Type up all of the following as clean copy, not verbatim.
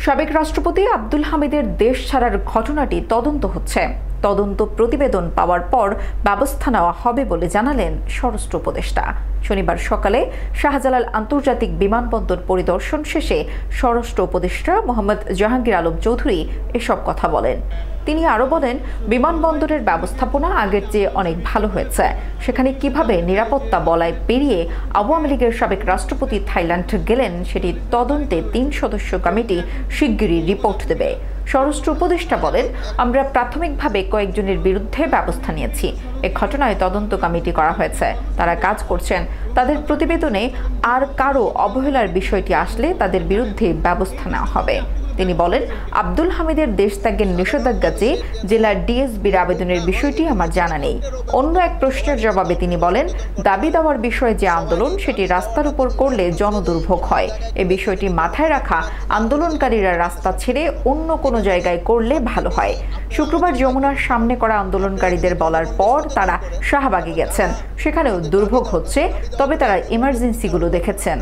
সাবেক রাষ্ট্রপতি আব্দুল হামিদের দেশ ছাড়ার ঘটনাটি তদন্ত হচ্ছে। তদন্ত প্রতিবেদন পাওয়ার পর ব্যবস্থা নেওয়া হবে বলে জানালেন স্বরাষ্ট্র উপদেষ্টা। শনিবার সকালে শাহজালাল আন্তর্জাতিক বিমানবন্দর পরিদর্শন শেষে স্বরাষ্ট্র উপদেষ্টা মোহাম্মদ জাহাঙ্গীর আলম চৌধুরী এসব কথা বলেন। তিনি আরও বলেন, বিমানবন্দরের ব্যবস্থাপনা আগের চেয়ে অনেক ভালো হয়েছে। সেখানে কিভাবে নিরাপত্তা বলয় পেরিয়ে আওয়ামী লীগের সাবেক রাষ্ট্রপতি থাইল্যান্ড গেলেন সেটি তদন্তে ৩ সদস্য কমিটি শিগগিরই রিপোর্ট দেবে। স্বরাষ্ট্র উপদেষ্টা বলেন, আমরা প্রাথমিকভাবে কয়েকজনের বিরুদ্ধে ব্যবস্থা নিয়েছি। এ ঘটনায় তদন্ত কমিটি করা হয়েছে, তারা কাজ করছেন। তাদের প্রতিবেদনে আর কারো অবহেলার বিষয়টি আসলে তাদের বিরুদ্ধে ব্যবস্থা নেওয়া হবে। তিনি বলেন, আব্দুল হামিদের দেশ ত্যাগের নিষেধাজ্ঞা চেয়ে জেলার ডিএসবির আবেদনের বিষয়টি আমার জানা নেই। অন্য এক প্রশ্নের জবাবে তিনি বলেন, দাবি দেওয়ার বিষয়ে যে আন্দোলন সেটি রাস্তার উপর করলে জনদুর্ভোগ হয়। এ বিষয়টি মাথায় রাখা আন্দোলনকারীরা রাস্তা ছেড়ে অন্য কোনো জায়গায় করলে ভালো হয়। শুক্রবার যমুনার সামনে করা আন্দোলনকারীদের বলার পর তারা শাহবাগে গেছেন, সেখানেও দুর্ভোগ হচ্ছে, তবে তারা ইমার্জেন্সিগুলো দেখেছেন।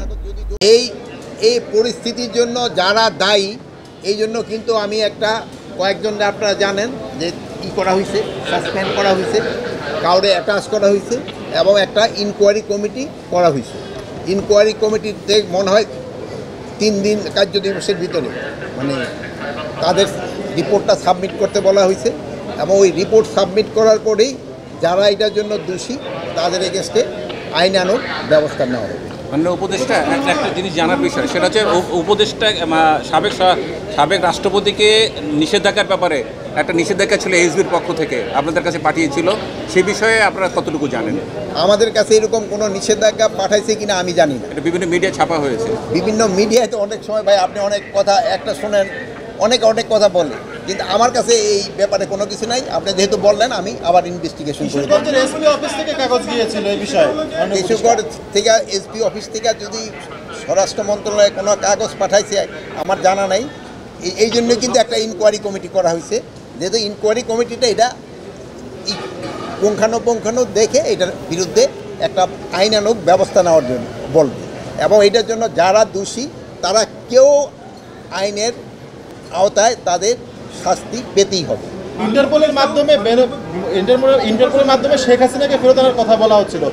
এই পরিস্থিতির জন্য যারা দায়ী, এই জন্য কিন্তু আমি কয়েকজন আপনারা জানেন যে করা হয়েছে, সাসপেন্ড করা হয়েছে, কাউরে অ্যাটাচ করা হয়েছে এবং একটা ইনকোয়ারি কমিটি করা হয়েছে। ইনকোয়ারি কমিটিতে মনে হয় 3 দিন কার্য দিবসের ভিতরে তাদের রিপোর্টটা সাবমিট করতে বলা হয়েছে এবং ওই রিপোর্ট সাবমিট করার পরেই যারা এটার জন্য দোষী তাদের এগেনস্টে আইনানুগ ব্যবস্থা নেওয়া হবে। মানে উপদেষ্টা একটা জিনিস জানার বিষয়, সেটা হচ্ছে উপদেষ্টা সাবেক রাষ্ট্রপতিকে নিষেধাজ্ঞার ব্যাপারে একটা নিষেধাজ্ঞা ছিল এসবির পক্ষ থেকে আপনাদের কাছে পাঠিয়েছিল, সে বিষয়ে আপনারা কতটুকু জানেন? আমাদের কাছে এরকম কোনো নিষেধাজ্ঞা পাঠাইছে কিনা আমি জানি না। এটা বিভিন্ন মিডিয়া ছাপা হয়েছে। বিভিন্ন মিডিয়ায় তো অনেক সময় ভাই আপনি অনেক কথা একটা শোনেন, অনেক কথা বলে, কিন্তু আমার কাছে এই ব্যাপারে কোনো কিছু নাই। আপনি যেহেতু বললেন আমি আবার ইনভেস্টিগেশন করি। এসপি অফিস থেকে কাগজ গিয়েছিল এই বিষয়ে, কিশোরগঞ্জ থেকে এসপি অফিস থেকে যদি স্বরাষ্ট্র মন্ত্রণালয়ে কোনো কাগজ পাঠাইছে আমার জানা নাই। এই জন্য কিন্তু একটা ইনকোয়ারি করা হয়েছে, যেহেতু ইনকোয়ারি কমিটিটা এটা পুঙ্খানুপুঙ্খানু দেখে এটার বিরুদ্ধে একটা আইনানুগ ব্যবস্থা নেওয়ার জন্য বলবে এবং এটার জন্য যারা দোষী তারা কেউ আইনের আওতায় তাদের শাস্তি পেতেই হবে। ইন্টারপোলের মাধ্যমে শেখ হাসিনাকে ফেরত আনার কথা বলা হচ্ছিল।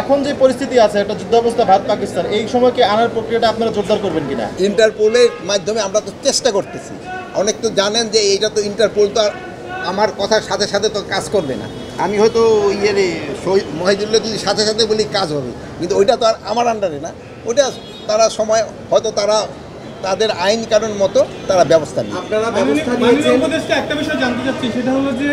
এখন যে পরিস্থিতি আছে, একটা যুদ্ধাবস্থা ভারত পাকিস্তান, এই সময়কে আনার প্রক্রিয়াটা আপনারা জোরদার করবেন কিনা? ইন্টারপোলের মাধ্যমে আমরা তো চেষ্টা করতেছি। অনেক তো জানেন যে এইটা তো ইন্টারপোল তো আর আমার কথার সাথে সাথে তো কাজ করবে না। আমি হয়তো মহিদুল্লাহ যদি সাথে সাথে বলি কাজ হবে, কিন্তু ওইটা তো আর আমার আন্ডারে না। ওইটা তারা সময় হয়তো তাদের আইন কানুন মতো তারা ব্যবস্থা নেয়। আপনারা একটা বিষয় জানতে চাচ্ছি, সেটা হলো যে